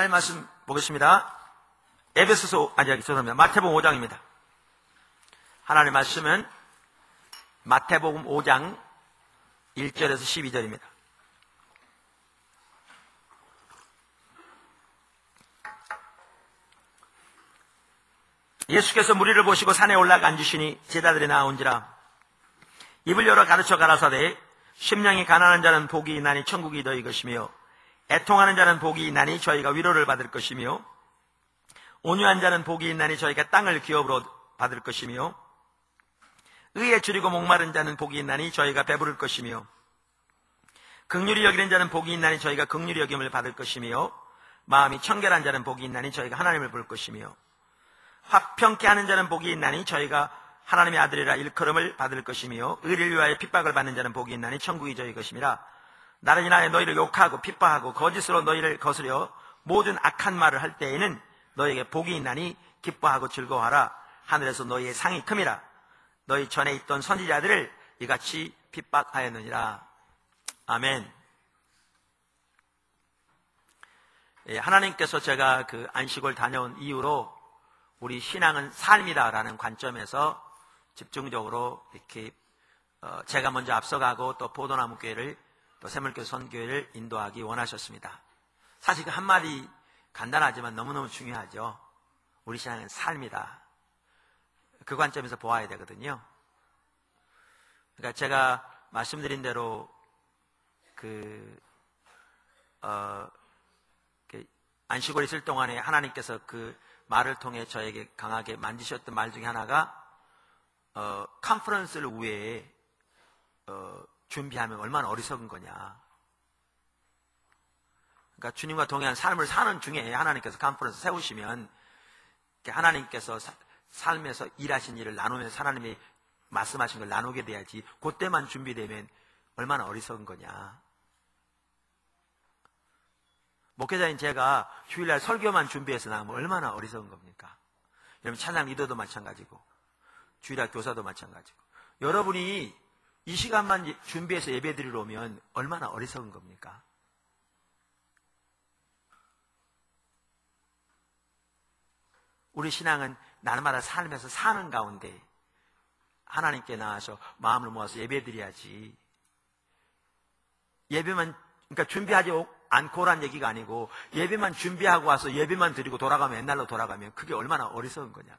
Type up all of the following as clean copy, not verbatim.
하나님 말씀 보겠습니다. 죄송합니다. 마태복음 5장입니다. 하나님 말씀은 마태복음 5장 1절에서 12절입니다. 예수께서 무리를 보시고 산에 올라가 앉으시니 제자들이 나온지라 입을 열어 가르쳐 가라사대 심령이 가난한 자는 복이 있나니 천국이 너희 것이며 애통하는 자는 복이 있나니 저희가 위로를 받을 것이며 온유한 자는 복이 있나니 저희가 땅을 기업으로 받을 것이며 의에 줄이고 목마른 자는 복이 있나니 저희가 배부를 것이며 긍휼히 여기는 자는 복이 있나니 저희가 긍휼히 여김을 받을 것이며 마음이 청결한 자는 복이 있나니 저희가 하나님을 볼 것이며 화평케 하는 자는 복이 있나니 저희가 하나님의 아들이라 일컬음을 받을 것이며 의를 위하여 핍박을 받는 자는 복이 있나니 천국이 저희 것임이라. 나를 인하여 너희를 욕하고 핍박하고 거짓으로 너희를 거스려 모든 악한 말을 할 때에는 너희에게 복이 있나니 기뻐하고 즐거워하라. 하늘에서 너희의 상이 큼이라. 너희 전에 있던 선지자들을 이같이 핍박하였느니라. 아멘. 하나님께서 제가 그 안식을 다녀온 이후로 우리 신앙은 삶이다라는 관점에서 집중적으로 이렇게 제가 먼저 앞서가고 또 포도나무 교회를 또 샘물교회 선교회를 인도하기 원하셨습니다. 사실 그 한마디 간단하지만 너무너무 중요하죠. 우리 신앙은 삶이다. 그 관점에서 보아야 되거든요. 그러니까 제가 말씀드린 대로 안식월 있을 동안에 하나님께서 그 말을 통해 저에게 강하게 만지셨던 말 중에 하나가 컨퍼런스를 위해 준비하면 얼마나 어리석은 거냐. 그러니까 주님과 동행한 삶을 사는 중에 하나님께서 컨퍼런스 세우시면 하나님께서 삶에서 일하신 일을 나누면서 하나님이 말씀하신 걸 나누게 돼야지 그때만 준비되면 얼마나 어리석은 거냐. 목회자인 제가 휴일날 설교만 준비해서 나가면 얼마나 어리석은 겁니까? 여러분 찬양 리더도 마찬가지고 주일날 교사도 마찬가지고 여러분이 이 시간만 준비해서 예배드리러 오면 얼마나 어리석은 겁니까? 우리 신앙은 날마다 삶에서 사는 가운데 하나님께 나와서 마음을 모아서 예배드려야지. 예배만 그러니까 준비하지 않고란 얘기가 아니고 예배만 준비하고 와서 예배만 드리고 돌아가면 옛날로 돌아가면 그게 얼마나 어리석은 거냐.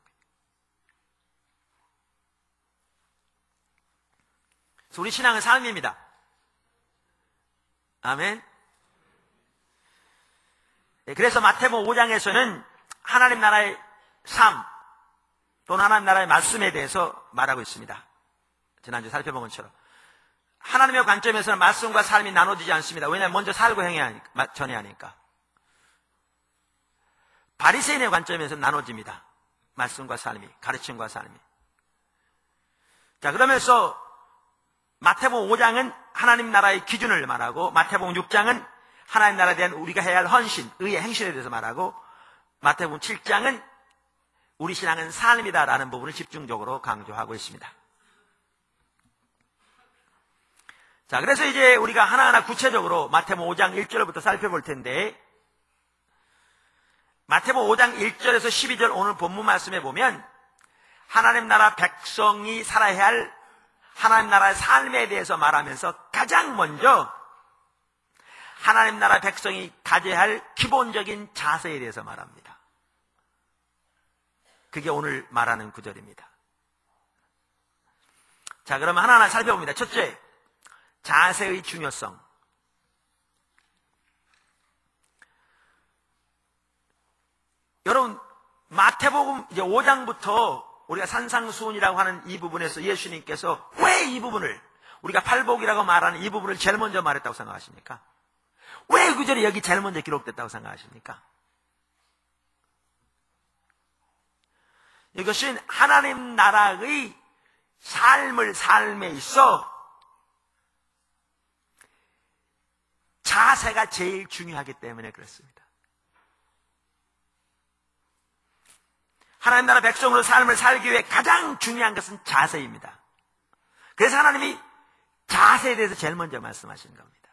그래서 우리 신앙은 삶입니다. 아멘. 그래서 마태복음 5장에서는 하나님 나라의 삶 또는 하나님 나라의 말씀에 대해서 말하고 있습니다. 지난주 살펴본 것처럼 하나님의 관점에서는 말씀과 삶이 나눠지지 않습니다. 왜냐하면 먼저 살고 전해야 하니까. 바리새인의 관점에서는 나눠집니다. 말씀과 삶이, 가르침과 삶이. 자, 그러면서 마태복음 5장은 하나님 나라의 기준을 말하고 마태복음 6장은 하나님 나라에 대한 우리가 해야 할 헌신, 의의 행실에 대해서 말하고 마태복음 7장은 우리 신앙은 삶이다라는 부분을 집중적으로 강조하고 있습니다. 자, 그래서 이제 우리가 하나하나 구체적으로 마태복음 5장 1절부터 살펴볼 텐데 마태복음 5장 1절에서 12절 오늘 본문 말씀에 보면 하나님 나라 백성이 살아야 할 하나님 나라의 삶에 대해서 말하면서 가장 먼저 하나님 나라 백성이 가져야 할 기본적인 자세에 대해서 말합니다. 그게 오늘 말하는 구절입니다. 자, 그러면 하나하나 살펴봅니다. 첫째, 자세의 중요성. 여러분, 마태복음 이제 5장부터 우리가 산상수훈이라고 하는 이 부분에서 예수님께서 왜 이 부분을 우리가 팔복이라고 말하는 이 부분을 제일 먼저 말했다고 생각하십니까? 왜 그 전에 여기 제일 먼저 기록됐다고 생각하십니까? 이것은 하나님 나라의 삶에 있어 자세가 제일 중요하기 때문에 그렇습니다. 하나님 나라 백성으로 삶을 살기 위해 가장 중요한 것은 자세입니다. 그래서 하나님이 자세에 대해서 제일 먼저 말씀하시는 겁니다.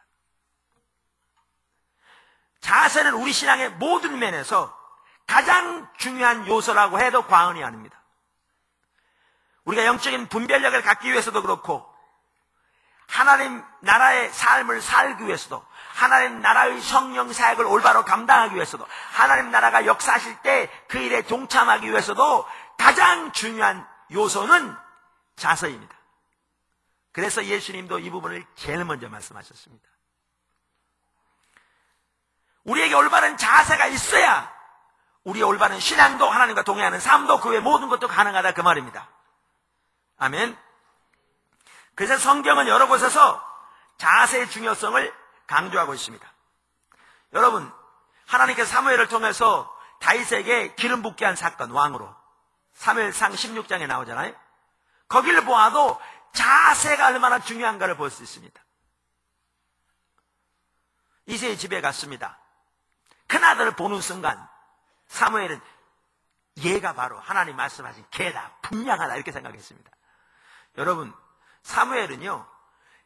자세는 우리 신앙의 모든 면에서 가장 중요한 요소라고 해도 과언이 아닙니다. 우리가 영적인 분별력을 갖기 위해서도 그렇고, 하나님 나라의 삶을 살기 위해서도, 하나님 나라의 성령 사역을 올바로 감당하기 위해서도, 하나님 나라가 역사하실 때 그 일에 동참하기 위해서도 가장 중요한 요소는 자세입니다. 그래서 예수님도 이 부분을 제일 먼저 말씀하셨습니다. 우리에게 올바른 자세가 있어야 우리의 올바른 신앙도, 하나님과 동행하는 삶도, 그 외 모든 것도 가능하다, 그 말입니다. 아멘. 그래서 성경은 여러 곳에서 자세의 중요성을 강조하고 있습니다. 여러분, 하나님께서 사무엘을 통해서 다윗에게 기름 붓게 한 사건, 왕으로 사무엘상 16장에 나오잖아요. 거기를 보아도 자세가 얼마나 중요한가를 볼 수 있습니다. 이새의 집에 갔습니다. 큰아들을 보는 순간 사무엘은 얘가 바로 하나님 말씀하신 걔다, 분명하다, 이렇게 생각했습니다. 여러분, 사무엘은요,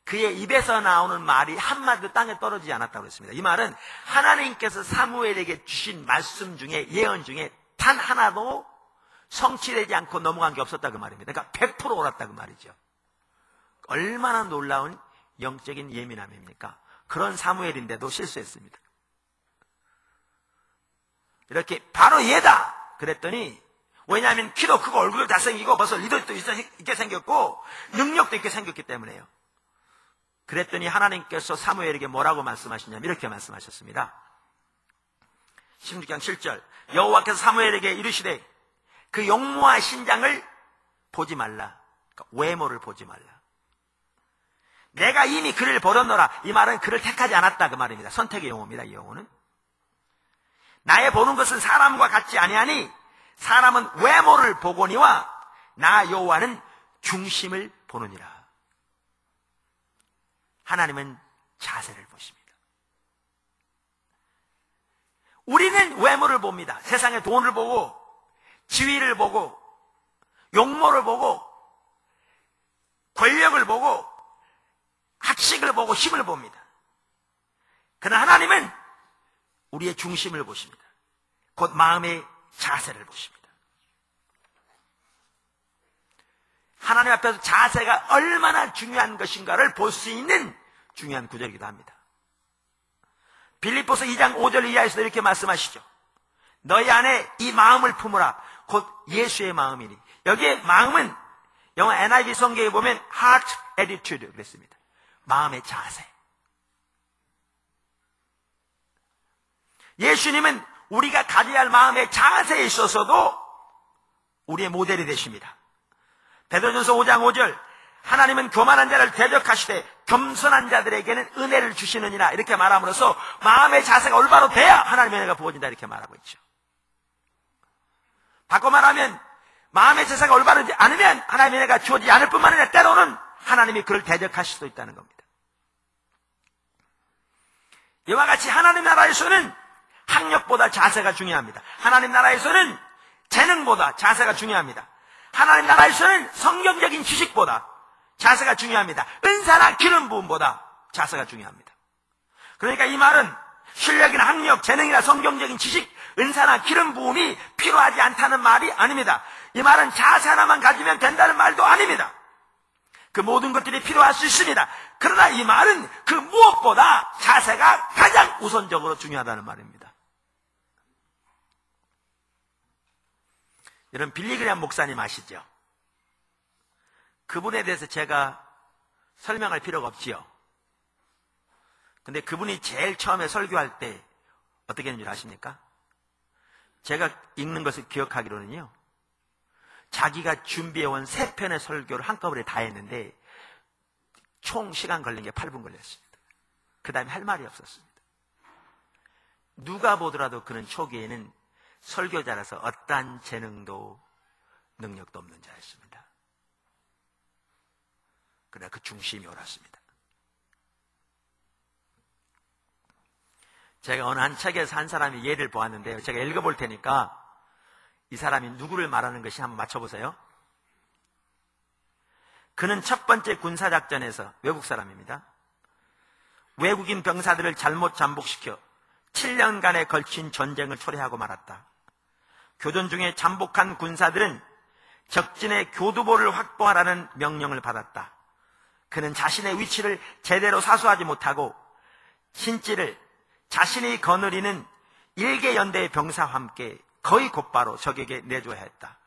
그의 입에서 나오는 말이 한마디도 땅에 떨어지지 않았다고 했습니다. 이 말은 하나님께서 사무엘에게 주신 말씀 중에, 예언 중에 단 하나도 성취되지 않고 넘어간 게 없었다, 그 말입니다. 그러니까 100% 옳았다, 그 말이죠. 얼마나 놀라운 영적인 예민함입니까? 그런 사무엘인데도 실수했습니다. 이렇게 바로 얘다 그랬더니, 왜냐하면 키도 크고 얼굴도 잘생기고 벌써 리더도 있게 생겼고 능력도 있게 생겼기 때문에요. 그랬더니 하나님께서 사무엘에게 뭐라고 말씀하시냐면 이렇게 말씀하셨습니다. 16장 7절, 여호와께서 사무엘에게 이르시되 그 용모와 신장을 보지 말라. 그러니까 외모를 보지 말라. 내가 이미 그를 버렸노라. 이 말은 그를 택하지 않았다, 그 말입니다. 선택의 용어입니다, 이 용어는. 나의 보는 것은 사람과 같지 아니하니 사람은 외모를 보거니와 나 여호와는 중심을 보느니라. 하나님은 자세를 보십니다. 우리는 외모를 봅니다. 세상의 돈을 보고, 지위를 보고, 용모를 보고, 권력을 보고, 학식을 보고, 힘을 봅니다. 그러나 하나님은 우리의 중심을 보십니다. 곧 마음의 자세를 보십니다. 하나님 앞에서 자세가 얼마나 중요한 것인가를 볼 수 있는 중요한 구절이기도 합니다. 빌립보서 2장 5절 이하에서도 이렇게 말씀하시죠. 너희 안에 이 마음을 품으라. 곧 예수의 마음이니. 여기에 마음은 영어 NIV 성경에 보면 heart attitude 그랬습니다. 마음의 자세. 예수님은 우리가 가져야 할 마음의 자세에 있어서도 우리의 모델이 되십니다. 베드로전서 5장 5절, 하나님은 교만한 자를 대적하시되 겸손한 자들에게는 은혜를 주시느니라, 이렇게 말함으로써 마음의 자세가 올바로 돼야 하나님의 은혜가 부어진다, 이렇게 말하고 있죠. 바꿔 말하면 마음의 자세가 올바르지 않으면 하나님의 은혜가 주어지지 않을 뿐만 아니라 때로는 하나님이 그를 대적하실 수도 있다는 겁니다. 이와 같이 하나님 나라에서는 학력보다 자세가 중요합니다. 하나님 나라에서는 재능보다 자세가 중요합니다. 하나님 나라에서는 성경적인 지식보다 자세가 중요합니다. 은사나 기름 부음보다 자세가 중요합니다. 그러니까 이 말은 실력이나 학력, 재능이나 성경적인 지식, 은사나 기름 부음이 필요하지 않다는 말이 아닙니다. 이 말은 자세 하나만 가지면 된다는 말도 아닙니다. 그 모든 것들이 필요할 수 있습니다. 그러나 이 말은 그 무엇보다 자세가 가장 우선적으로 중요하다는 말입니다. 여러분, 빌리그레암 목사님 아시죠? 그분에 대해서 제가 설명할 필요가 없지요. 근데 그분이 제일 처음에 설교할 때 어떻게 했는지 아십니까? 제가 읽는 것을 기억하기로는요, 자기가 준비해온 3편의 설교를 한꺼번에 다 했는데 총 시간 걸린 게 8분 걸렸습니다. 그 다음에 할 말이 없었습니다. 누가 보더라도 그는 초기에는 설교자라서 어떠한 재능도 능력도 없는 자였습니다. 그러나 그 중심이 옳았습니다. 제가 어느 한 책에서 한 사람이 예를 보았는데요, 제가 읽어볼 테니까 이 사람이 누구를 말하는 것이 한번 맞춰보세요. 그는 첫 번째 군사작전에서, 외국 사람입니다, 외국인 병사들을 잘못 잠복시켜 7년간에 걸친 전쟁을 초래하고 말았다. 교전 중에 잠복한 군사들은 적진의 교두보를 확보하라는 명령을 받았다. 그는 자신의 위치를 제대로 사수하지 못하고 신지를 자신이 거느리는 일개연대의 병사와 함께 거의 곧바로 적에게 내줘야 했다.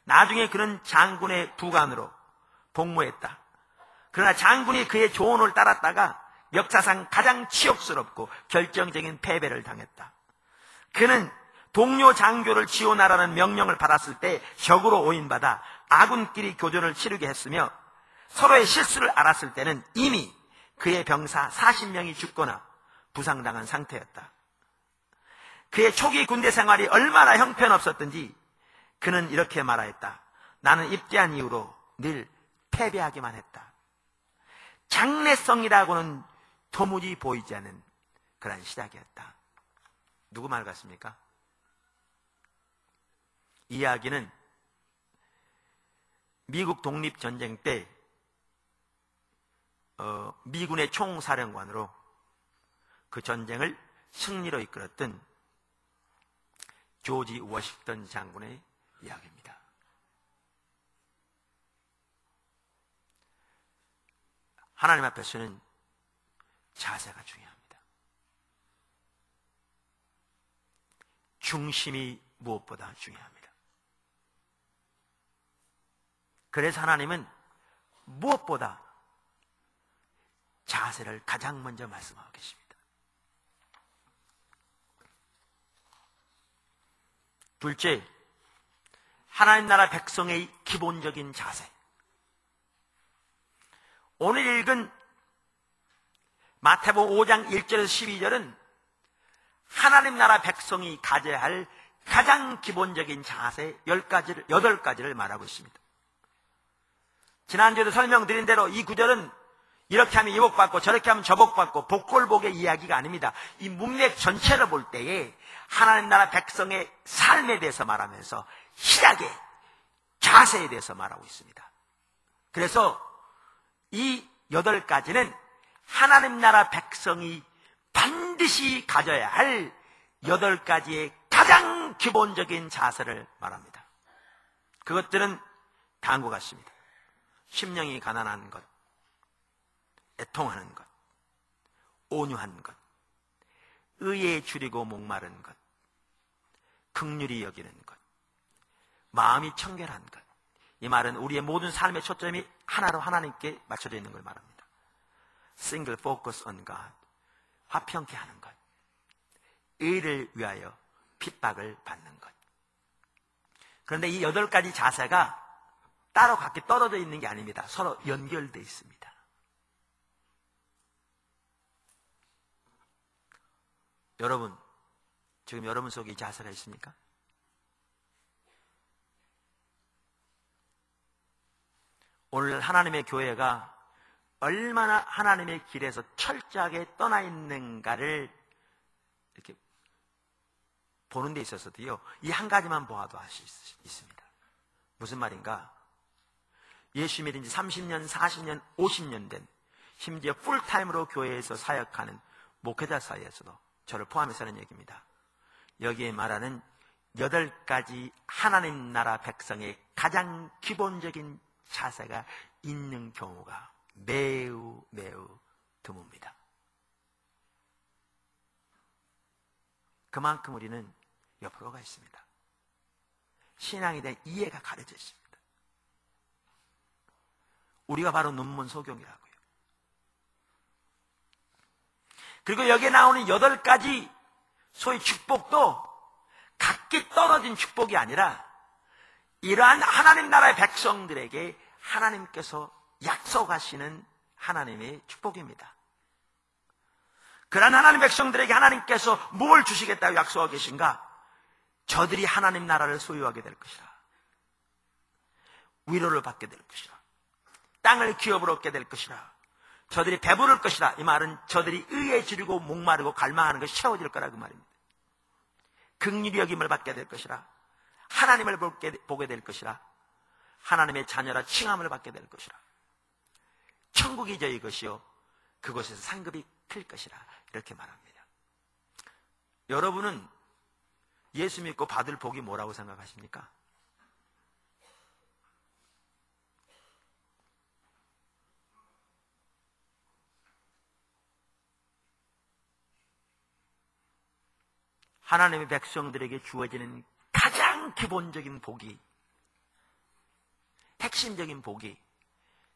나중에 그는 장군의 부관으로 복무했다. 그러나 장군이 그의 조언을 따랐다가 역사상 가장 치욕스럽고 결정적인 패배를 당했다. 그는 동료 장교를 지원하라는 명령을 받았을 때 적으로 오인받아 아군끼리 교전을 치르게 했으며 서로의 실수를 알았을 때는 이미 그의 병사 40명이 죽거나 부상당한 상태였다. 그의 초기 군대 생활이 얼마나 형편없었던지 그는 이렇게 말하였다. 나는 입대한 이후로 늘 패배하기만 했다. 장래성이라고는 도무지 보이지 않는 그런 시작이었다. 누구 말 같습니까? 이 이야기는 미국 독립전쟁 때 미군의 총사령관으로 그 전쟁을 승리로 이끌었던 조지 워싱턴 장군의 이야기입니다. 하나님 앞에서는 자세가 중요합니다. 중심이 무엇보다 중요합니다. 그래서 하나님은 무엇보다 자세를 가장 먼저 말씀하고 계십니다. 둘째, 하나님 나라 백성의 기본적인 자세. 오늘 읽은 마태복음 5장 1절에서 12절은 하나님 나라 백성이 가져야 할 가장 기본적인 자세 8가지를 말하고 있습니다. 지난주에도 설명드린 대로 이 구절은 이렇게 하면 이복받고 저렇게 하면 저복받고 복골복의 이야기가 아닙니다. 이 문맥 전체를 볼 때에 하나님 나라 백성의 삶에 대해서 말하면서 시작의 자세에 대해서 말하고 있습니다. 그래서 이 8가지는 하나님 나라 백성이 반드시 가져야 할 8가지의 가장 기본적인 자세를 말합니다. 그것들은 다음과 같습니다. 심령이 가난한 것, 애통하는 것, 온유한 것, 의에 줄이고 목마른 것, 긍휼히 여기는 것, 마음이 청결한 것. 이 말은 우리의 모든 삶의 초점이 하나로 하나님께 맞춰져 있는 걸 말합니다. Single focus on God, 화평케 하는 것, 의를 위하여 핍박을 받는 것. 그런데 이 8가지 자세가 따로 각기 떨어져 있는 게 아닙니다. 서로 연결되어 있습니다. 여러분, 지금 여러분 속에 이 자세가 있습니까? 오늘 하나님의 교회가 얼마나 하나님의 길에서 철저하게 떠나 있는가를 이렇게 보는 데 있어서도요, 이 한 가지만 보아도 알 수 있습니다. 무슨 말인가? 예수 믿은 지 30년, 40년, 50년 된, 심지어 풀타임으로 교회에서 사역하는 목회자 사이에서도 저를 포함해서 하는 얘기입니다. 여기에 말하는 8가지 하나님 나라 백성의 가장 기본적인 자세가 있는 경우가 매우 드뭅니다. 그만큼 우리는 옆으로가 있습니다. 신앙에 대한 이해가 가려져 있습니다. 우리가 바로 눈먼 소경이라고요. 그리고 여기에 나오는 8가지 소위 축복도 각기 떨어진 축복이 아니라 이러한 하나님 나라의 백성들에게 하나님께서 약속하시는 하나님의 축복입니다. 그러한 하나님 백성들에게 하나님께서 뭘 주시겠다고 약속하고 계신가? 저들이 하나님 나라를 소유하게 될 것이라. 위로를 받게 될 것이라. 땅을 기업으로 얻게 될 것이라. 저들이 배부를 것이라. 이 말은 저들이 의에 지르고 목마르고 갈망하는 것이 채워질 거라 그 말입니다. 긍휼히 여김을 받게 될 것이라. 하나님을 보게 될 것이라. 하나님의 자녀라 칭함을 받게 될 것이라. 천국이 저희 것이요 그곳에서 상급이 클 것이라. 이렇게 말합니다. 여러분은 예수 믿고 받을 복이 뭐라고 생각하십니까? 하나님의 백성들에게 주어지는 가장 기본적인 복이, 핵심적인 복이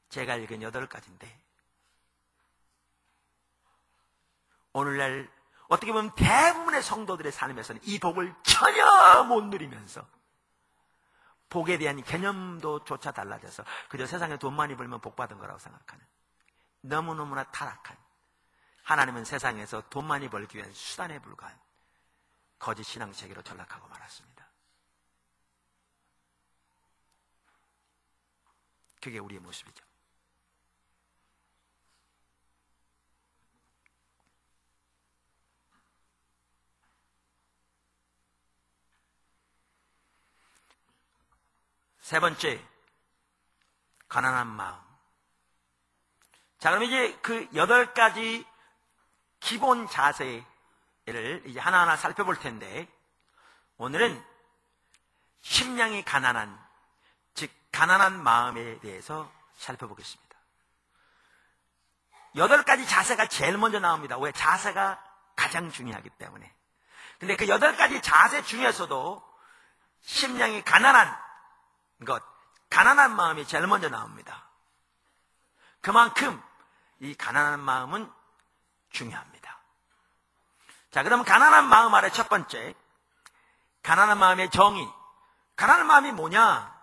제가 읽은 8가지인데, 오늘날 어떻게 보면 대부분의 성도들의 삶에서는 이 복을 전혀 못 누리면서 복에 대한 개념도 조차 달라져서 그저 세상에 돈 많이 벌면 복 받은 거라고 생각하는, 너무너무나 타락한, 하나님은 세상에서 돈 많이 벌기 위한 수단에 불과한 거짓 신앙 체계로 전락하고 말았습니다. 그게 우리의 모습이죠. 세 번째, 가난한 마음. 자, 그럼 이제 그 8가지 기본 자세를 이제 하나하나 살펴볼 텐데, 오늘은 심령이 가난한, 즉 가난한 마음에 대해서 살펴보겠습니다. 8가지 자세가 제일 먼저 나옵니다. 왜? 자세가 가장 중요하기 때문에. 근데 그 8가지 자세 중에서도 심령이 가난한 것, 가난한 마음이 제일 먼저 나옵니다. 그만큼 이 가난한 마음은 중요합니다. 자, 그럼 가난한 마음 아래 첫 번째, 가난한 마음의 정의. 가난한 마음이 뭐냐?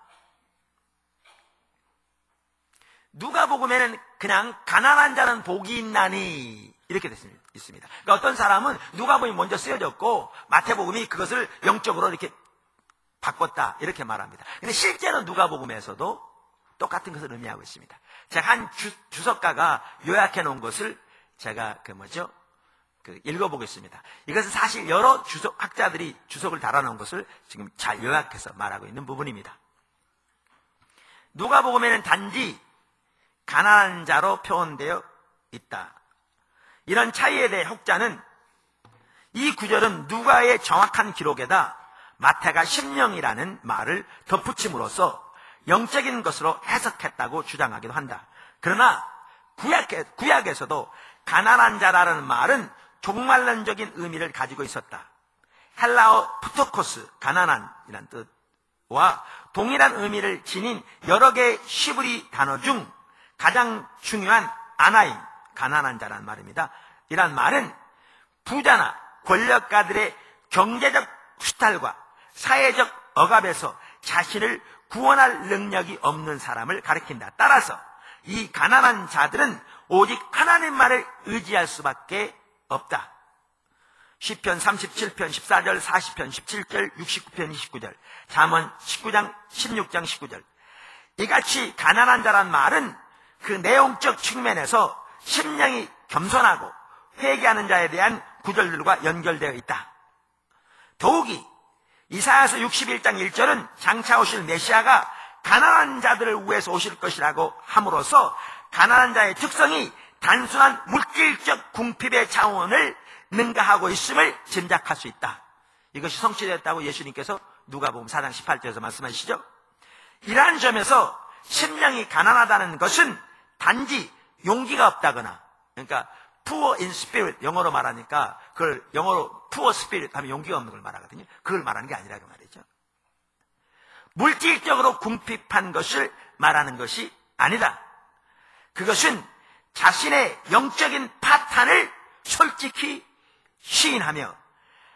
누가복음에는 그냥 가난한 자는 복이 있나니 이렇게 있습니다. 그러니까 어떤 사람은 누가복음이 먼저 쓰여졌고 마태복음이 그것을 영적으로 이렇게 바꿨다 이렇게 말합니다. 근데 실제로 누가복음에서도 똑같은 것을 의미하고 있습니다. 제가 한 주석가가 요약해 놓은 것을 제가 읽어보겠습니다. 이것은 사실 여러 학자들이 주석을 달아놓은 것을 지금 잘 요약해서 말하고 있는 부분입니다. 누가복음에는 단지 가난한 자로 표현되어 있다. 이런 차이에 대해 혹자는 이 구절은 누가의 정확한 기록에다 마태가 심령이라는 말을 덧붙임으로써 영적인 것으로 해석했다고 주장하기도 한다. 그러나 구약에서도 가난한 자라는 말은 종말론적인 의미를 가지고 있었다. 헬라어 푸토코스, 가난한이라는 뜻과 동일한 의미를 지닌 여러 개의 히브리 단어 중 가장 중요한 아나임, 가난한 자라는 말입니다. 이란 말은 부자나 권력가들의 경제적 수탈과 사회적 억압에서 자신을 구원할 능력이 없는 사람을 가리킨다. 따라서 이 가난한 자들은 오직 하나님만을 의지할 수밖에 없다. 시편 37편 14절, 40편 17절, 69편 29절, 잠언 19장 16장 19절. 이같이 가난한 자란 말은 그 내용적 측면에서 심령이 겸손하고 회개하는 자에 대한 구절들과 연결되어 있다. 더욱이 이사야서 61장 1절은 장차 오실 메시아가 가난한 자들을 위해서 오실 것이라고 함으로써 가난한 자의 특성이 단순한 물질적 궁핍의 차원을 능가하고 있음을 짐작할 수 있다. 이것이 성취되었다고 예수님께서 누가복음 4장 18절에서 말씀하시죠. 이러한 점에서 심령이 가난하다는 것은 단지 용기가 없다거나, 그러니까 poor in spirit, 영어로 말하니까 그걸 영어로 poor spirit 하면 용기가 없는 걸 말하거든요. 그걸 말하는 게 아니라 그 말이죠. 물질적으로 궁핍한 것을 말하는 것이 아니다. 그것은 자신의 영적인 파탄을 솔직히 시인하며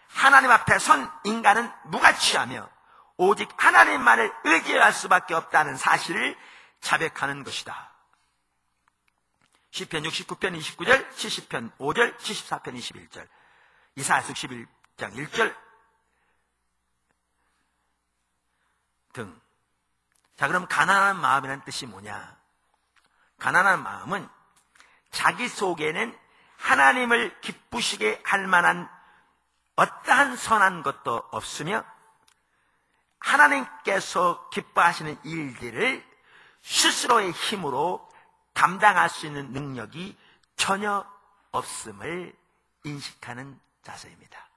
하나님 앞에 선 인간은 무가치하며 오직 하나님만을 의지할 수밖에 없다는 사실을 자백하는 것이다. 시편 69편 29절, 70편 5절, 74편 21절, 이사야서 61장 1절 등. 자, 그럼 가난한 마음이라는 뜻이 뭐냐? 가난한 마음은 자기 속에는 하나님을 기쁘시게 할 만한 어떠한 선한 것도 없으며 하나님께서 기뻐하시는 일들을 스스로의 힘으로 감당할 수 있는 능력이 전혀 없음을 인식하는 자세입니다.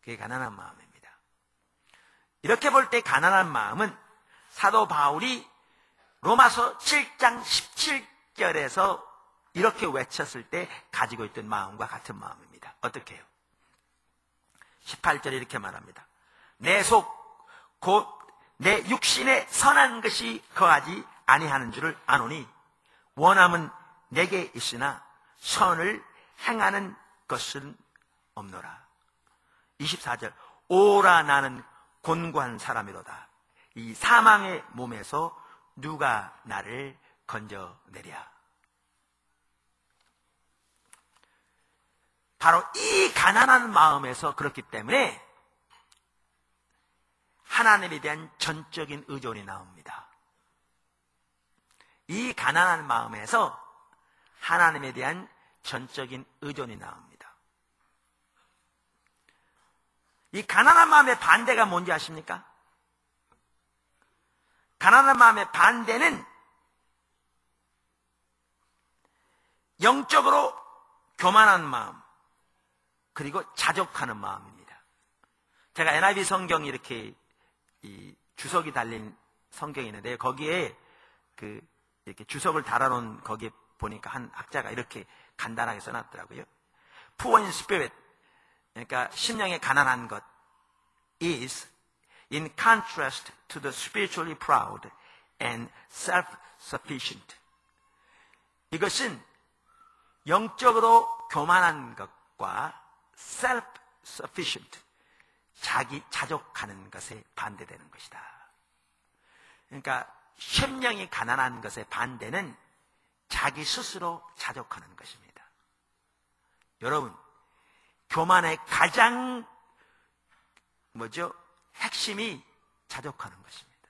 그게 가난한 마음입니다. 이렇게 볼 때 가난한 마음은 사도 바울이 로마서 7장 17절에서 이렇게 외쳤을 때 가지고 있던 마음과 같은 마음입니다. 어떻게 해요? 18절에 이렇게 말합니다. 내 속 곧 내 육신에 선한 것이 거하지 아니하는 줄을 아노니 원함은 내게 있으나 선을 행하는 것은 없노라. 24절 오라 나는 곤고한 사람이로다. 이 사망의 몸에서 누가 나를 건져내랴. 바로 이 가난한 마음에서 그렇기 때문에 하나님에 대한 전적인 의존이 나옵니다. 이 가난한 마음에서 하나님에 대한 전적인 의존이 나옵니다. 이 가난한 마음의 반대가 뭔지 아십니까? 가난한 마음의 반대는 영적으로 교만한 마음, 그리고 자족하는 마음입니다. 제가 NIV 성경이 이렇게 이 주석이 달린 성경이 있는데 거기에 이렇게 주석을 달아놓은 거기에 보니까 한 학자가 이렇게 간단하게 써놨더라고요. Poor in spirit, 그러니까 심령에 가난한 것 is in contrast to the spiritually proud and self-sufficient. 이것은 영적으로 교만한 것과 self-sufficient, 자기 자족하는 것에 반대되는 것이다. 그러니까 심령이 가난한 것의 반대는 자기 스스로 자족하는 것입니다. 여러분, 교만의 가장 핵심이 자족하는 것입니다.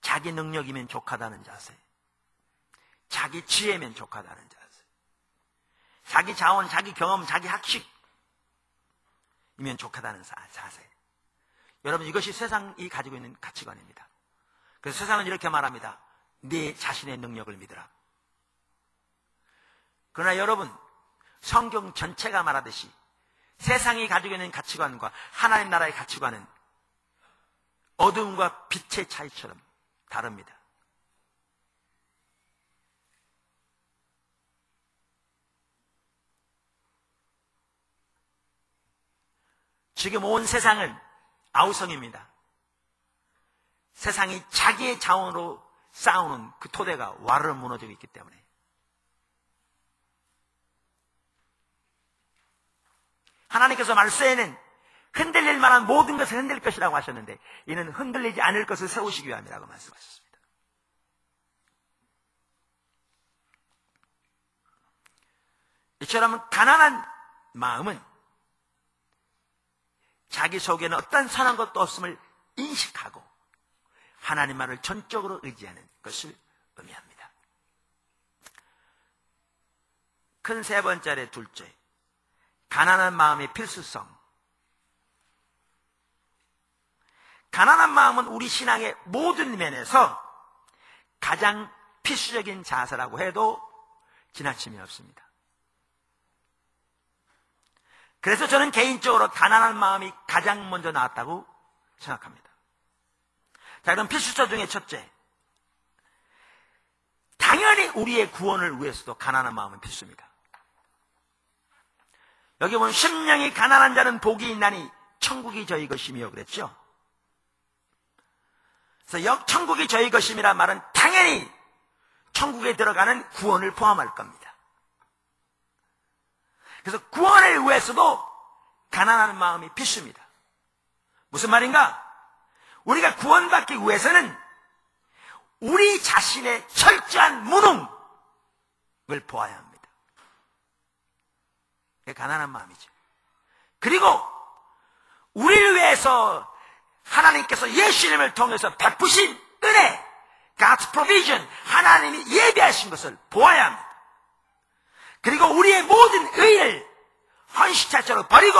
자기 능력이면 족하다는 자세, 자기 지혜면 족하다는 자세, 자기 자원, 자기 경험, 자기 학식이면 족하다는 자세. 여러분, 이것이 세상이 가지고 있는 가치관입니다. 그래서 세상은 이렇게 말합니다. 네 자신의 능력을 믿으라. 그러나 여러분, 성경 전체가 말하듯이 세상이 가지고 있는 가치관과 하나님 나라의 가치관은 어둠과 빛의 차이처럼 다릅니다. 지금 온 세상은 아우성입니다. 세상이 자기의 자원으로 싸우는 그 토대가 와르르 무너지고 있기 때문에 하나님께서 말세에는 흔들릴 만한 모든 것을 흔들릴 것이라고 하셨는데 이는 흔들리지 않을 것을 세우시기 위함이라고 말씀하셨습니다. 이처럼 가난한 마음은 자기 속에는 어떤 선한 것도 없음을 인식하고 하나님만을 전적으로 의지하는 것을 의미합니다. 큰 세 번째, 둘째, 가난한 마음의 필수성. 가난한 마음은 우리 신앙의 모든 면에서 가장 필수적인 자세라고 해도 지나침이 없습니다. 그래서 저는 개인적으로 가난한 마음이 가장 먼저 나왔다고 생각합니다. 자, 그럼 필수처 중에 첫째, 당연히 우리의 구원을 위해서도 가난한 마음은 필수입니다. 여기 보면 심령이 가난한 자는 복이 있나니 천국이 저희 것이며 그랬죠. 그래서 천국이 저희 것임이란 말은 당연히 천국에 들어가는 구원을 포함할 겁니다. 그래서 구원을 위해서도 가난한 마음이 필수입니다. 무슨 말인가? 우리가 구원받기 위해서는 우리 자신의 철저한 무능을 보아야 합니다. 그게 가난한 마음이죠. 그리고 우리를 위해서 하나님께서 예수님을 통해서 베푸신 은혜, God's provision, 하나님이 예비하신 것을 보아야 합니다. 그리고 우리의 모든 의를 헌신자처럼 버리고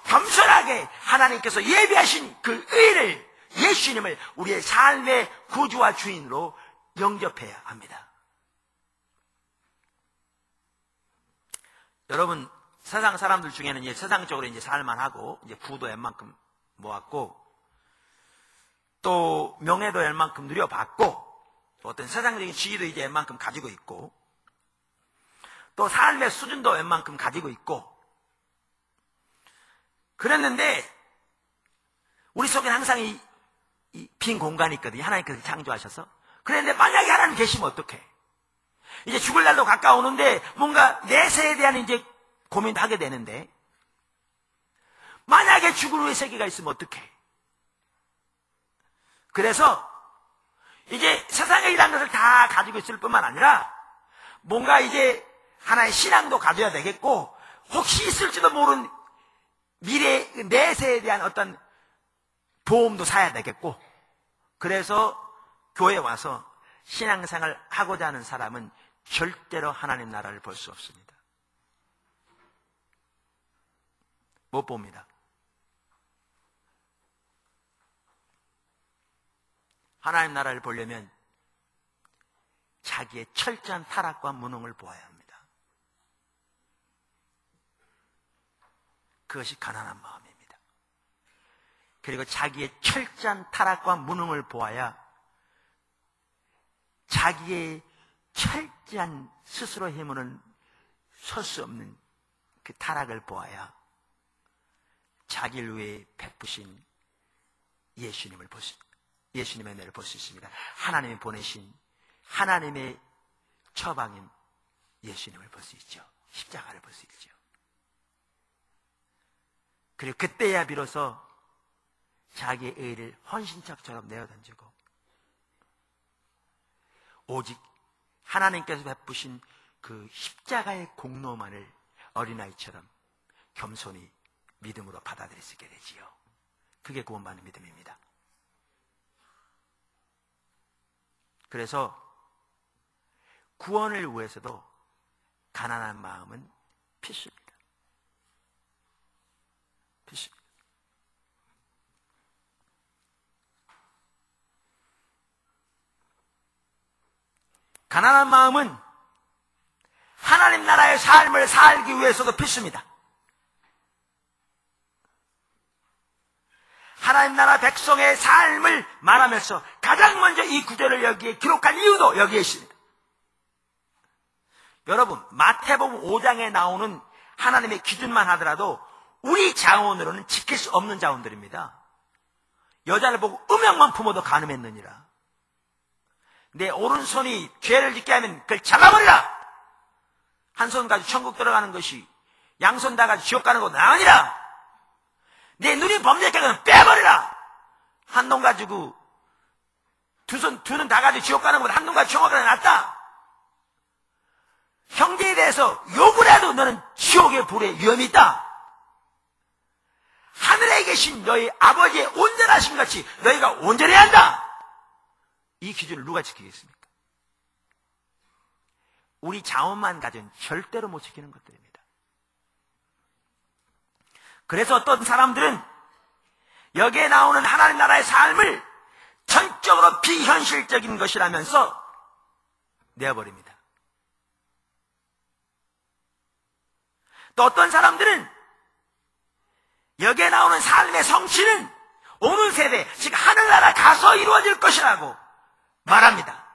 겸손하게 하나님께서 예비하신 그 의를, 예수님을 우리의 삶의 구주와 주인으로 영접해야 합니다. 여러분, 세상 사람들 중에는 이제 세상적으로 이제 살만하고, 이제 부도 웬만큼 모았고, 또 명예도 웬만큼 누려봤고, 어떤 세상적인 지위도 이제 웬만큼 가지고 있고, 또 삶의 수준도 웬만큼 가지고 있고, 그랬는데, 우리 속에는 항상 이 빈 공간이 있거든요. 하나님께서 창조하셔서. 그런데 만약에 하나님 계시면 어떡해? 이제 죽을 날도 가까우는데 뭔가 내세에 대한 이제 고민도 하게 되는데, 만약에 죽을 후의 세계가 있으면 어떡해? 그래서 이제 세상에 이란 것을 다 가지고 있을 뿐만 아니라 뭔가 이제 하나의 신앙도 가져야 되겠고, 혹시 있을지도 모르는 미래 내세에 대한 어떤 보험도 사야 되겠고, 그래서 교회에 와서 신앙생활을 하고자 하는 사람은 절대로 하나님 나라를 볼 수 없습니다. 못 봅니다. 하나님 나라를 보려면 자기의 철저한 타락과 무능을 보아야 합니다. 그것이 가난한 마음입니다. 그리고 자기의 철저한 타락과 무능을 보아야 자기의 철저한 스스로 힘으로는 설 수 없는 그 타락을 보아야 자기를 위해 베푸신 예수님의 은혜를 볼 수 있습니다. 하나님이 보내신 하나님의 처방인 예수님을 볼 수 있죠. 십자가를 볼 수 있죠. 그리고 그때야 비로소 자기의 의를 헌신짝처럼 내어던지고, 오직 하나님께서 베푸신 그 십자가의 공로만을 어린아이처럼 겸손히 믿음으로 받아들일 수 있게 되지요. 그게 구원받는 믿음입니다. 그래서 구원을 위해서도 가난한 마음은 필수입니다. 필수입니다. 가난한 마음은 하나님 나라의 삶을 살기 위해서도 필수입니다. 하나님 나라 백성의 삶을 말하면서 가장 먼저 이 구절을 여기에 기록한 이유도 여기에 있습니다. 여러분, 마태복음 5장에 나오는 하나님의 기준만 하더라도 우리 자원으로는 지킬 수 없는 자원들입니다. 여자를 보고 음양만 품어도 간음했느니라. 내 오른손이 죄를 짓게 하면 그걸 잘라버리라. 한 손 가지고 천국 들어가는 것이 양손 다 가지고 지옥 가는 것은 아니라. 내 눈이 범죄하게 하면 빼버리라. 한 눈 가지고 두 눈 다 가지고 지옥 가는 것보다 한 눈 가지고 천국 가는 게 낫다. 형제에 대해서 욕을 해도 너는 지옥의 불에 위험이 있다. 하늘에 계신 너희 아버지의 온전하심 같이 너희가 온전해야 한다. 이 기준을 누가 지키겠습니까? 우리 자원만 가진 절대로 못 지키는 것들입니다. 그래서 어떤 사람들은 여기에 나오는 하나님 나라의 삶을 전적으로 비현실적인 것이라면서 내어버립니다. 또 어떤 사람들은 여기에 나오는 삶의 성취는 오는 세대, 즉 하늘나라 가서 이루어질 것이라고 말합니다.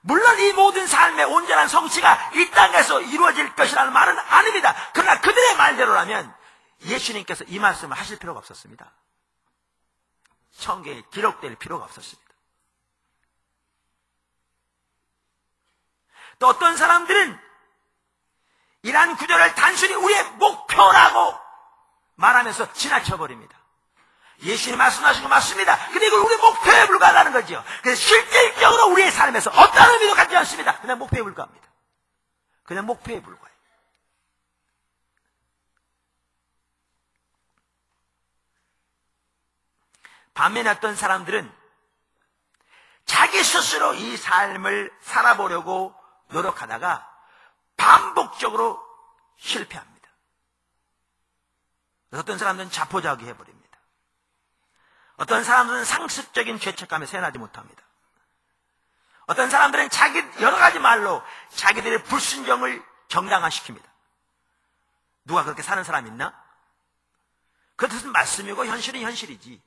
물론 이 모든 삶의 온전한 성취가 이 땅에서 이루어질 것이라는 말은 아닙니다. 그러나 그들의 말대로라면 예수님께서 이 말씀을 하실 필요가 없었습니다. 성경에 기록될 필요가 없었습니다. 또 어떤 사람들은 이러한 구절을 단순히 우리의 목표라고 말하면서 지나쳐버립니다. 예수님 말씀하신 거 맞습니다. 근데 이걸 우리 목표에 불과하다는 거죠. 그래서 실질적으로 우리의 삶에서 어떤 의미도 갖지 않습니다. 그냥 목표에 불과합니다. 그냥 목표에 불과해요. 반면에 어떤 사람들은 자기 스스로 이 삶을 살아보려고 노력하다가 반복적으로 실패합니다. 어떤 사람들은 자포자기 해버립니다. 어떤 사람들은 상습적인 죄책감에 새어나지 못합니다. 어떤 사람들은 여러 가지 말로 자기들의 불순종을 정당화시킵니다. 누가 그렇게 사는 사람 있나? 그것은 말씀이고 현실은 현실이지.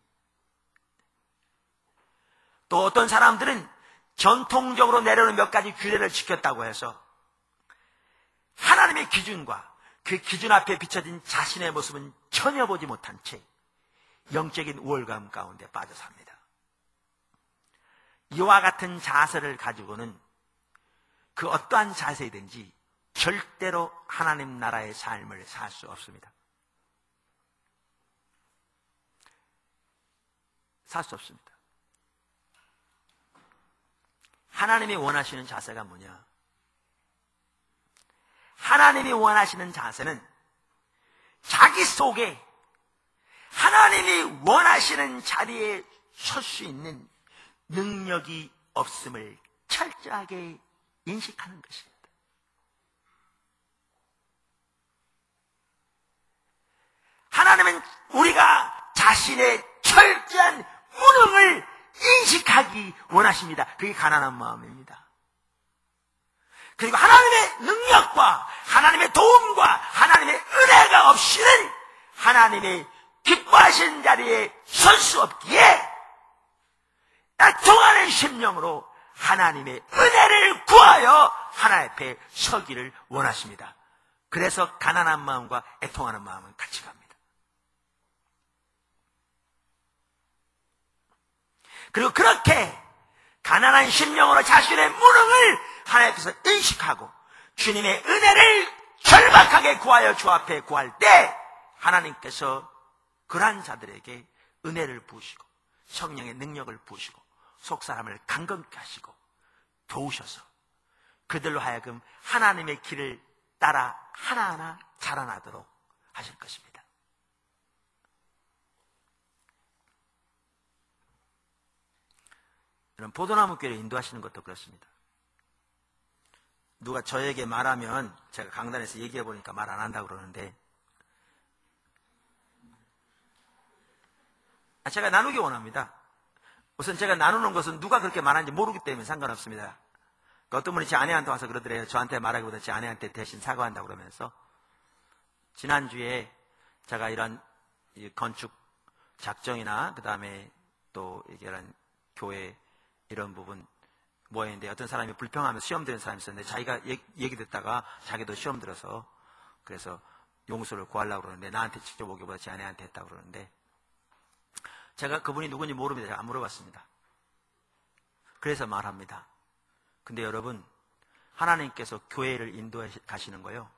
또 어떤 사람들은 전통적으로 내려오는 몇 가지 규례를 지켰다고 해서 하나님의 기준과 그 기준 앞에 비춰진 자신의 모습은 전혀 보지 못한 채 영적인 우월감 가운데 빠져 삽니다. 이와 같은 자세를 가지고는 그 어떠한 자세이든지 절대로 하나님 나라의 삶을 살 수 없습니다. 살 수 없습니다. 하나님이 원하시는 자세가 뭐냐? 하나님이 원하시는 자세는 자기 속에 하나님이 원하시는 자리에 설 수 있는 능력이 없음을 철저하게 인식하는 것입니다. 하나님은 우리가 자신의 철저한 무능을 인식하기 원하십니다. 그게 가난한 마음입니다. 그리고 하나님의 능력과 하나님의 도움과 하나님의 은혜가 없이는 하나님의 기뻐하시는 자리에 설 수 없기에 애통하는 심령으로 하나님의 은혜를 구하여 하나님 앞에 서기를 원하십니다. 그래서 가난한 마음과 애통하는 마음은 같이 갑니다. 그리고 그렇게 가난한 심령으로 자신의 무능을 하나님 앞에서 인식하고 주님의 은혜를 절박하게 구하여 주 앞에 구할 때 하나님께서 그러한 자들에게 은혜를 부으시고 성령의 능력을 부으시고 속사람을 강건케 하시고 도우셔서 그들로 하여금 하나님의 길을 따라 하나하나 자라나도록 하실 것입니다. 포도나무 교회를 인도하시는 것도 그렇습니다. 누가 저에게 말하면 제가 강단에서 얘기해 보니까 말 안 한다고 그러는데 제가 나누기 원합니다. 우선 제가 나누는 것은 누가 그렇게 말하는지 모르기 때문에 상관없습니다. 어떤 분이 제 아내한테 와서 그러더래요. 저한테 말하기보다 제 아내한테 대신 사과한다고 그러면서 지난주에 제가 이런 건축 작정이나 그 다음에 또 이런 교회 이런 부분 모였는데 어떤 사람이 불평하면서 시험 드는 사람이 있었는데 자기가 얘기 듣다가 자기도 시험 들어서 그래서 용서를 구하려고 그러는데 나한테 직접 오기보다 제 아내한테 했다고 그러는데 제가 그분이 누군지 모릅니다. 제가 안 물어봤습니다. 그래서 말합니다. 근데 여러분 하나님께서 교회를 인도해 가시는 거요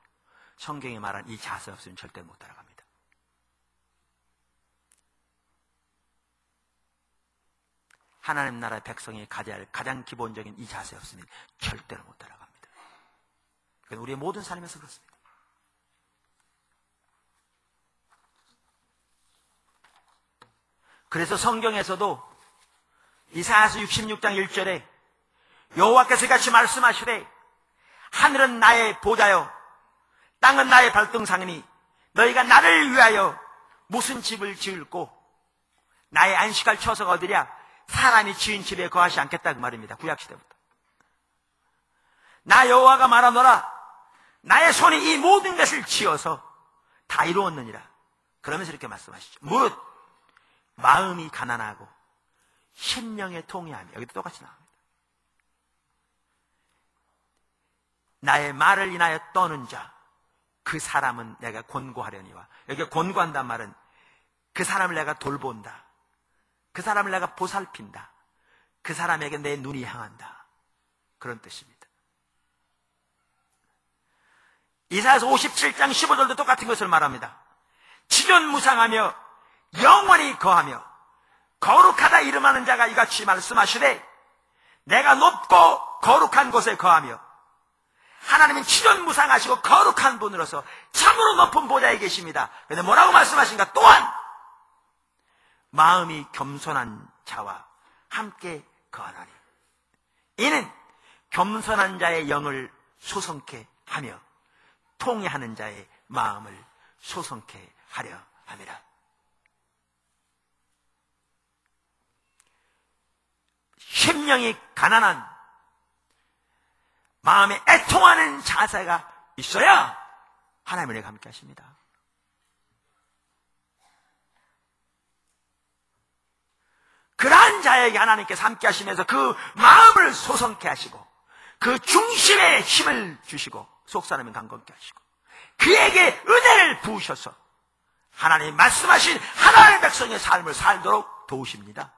성경이 말한 이 자세 없으면 절대 못 따라갑니다. 하나님 나라의 백성이 가져야 할 가장 기본적인 이 자세 없으면 절대로 못 따라갑니다. 우리의 모든 삶에서 그렇습니다. 그래서 성경에서도 이사야서 66장 1절에 여호와께서 같이 말씀하시되 하늘은 나의 보좌요 땅은 나의 발등상이니 너희가 나를 위하여 무슨 집을 지을꼬 나의 안식할 처소가 어디랴 사람이 지은 집에 거하지 않겠다 그 말입니다. 구약시대부터 나 여호와가 말하노라 나의 손이 이 모든 것을 지어서 다 이루었느니라. 그러면서 이렇게 말씀하시죠. 무릇 마음이 가난하고 심령에 통회하며 여기도 똑같이 나옵니다. 나의 말을 인하여 떠는 자 그 사람은 내가 권고하려니와 여기 권고한단 말은 그 사람을 내가 돌본다. 그 사람을 내가 보살핀다. 그 사람에게 내 눈이 향한다. 그런 뜻입니다. 이사야서 57장 15절도 똑같은 것을 말합니다. 지존무상하며 영원히 거하며 거룩하다 이름하는 자가 이같이 말씀하시되 내가 높고 거룩한 곳에 거하며 하나님은 지존무상하시고 거룩한 분으로서 참으로 높은 보좌에 계십니다. 그런데 뭐라고 말씀하신가? 또한 마음이 겸손한 자와 함께 거하나니 이는 겸손한 자의 영을 소성케 하며 통회하는 자의 마음을 소성케 하려 함이라. 심령이 가난한 마음에 애통하는 자세가 있어야 하나님의 은혜가 함께 하십니다. 그러한 자에게 하나님께서 함께 하시면서 그 마음을 소성케 하시고 그 중심에 힘을 주시고 속사람을 강건케 하시고 그에게 은혜를 부으셔서 하나님이 말씀하신 하나님의 백성의 삶을 살도록 도우십니다.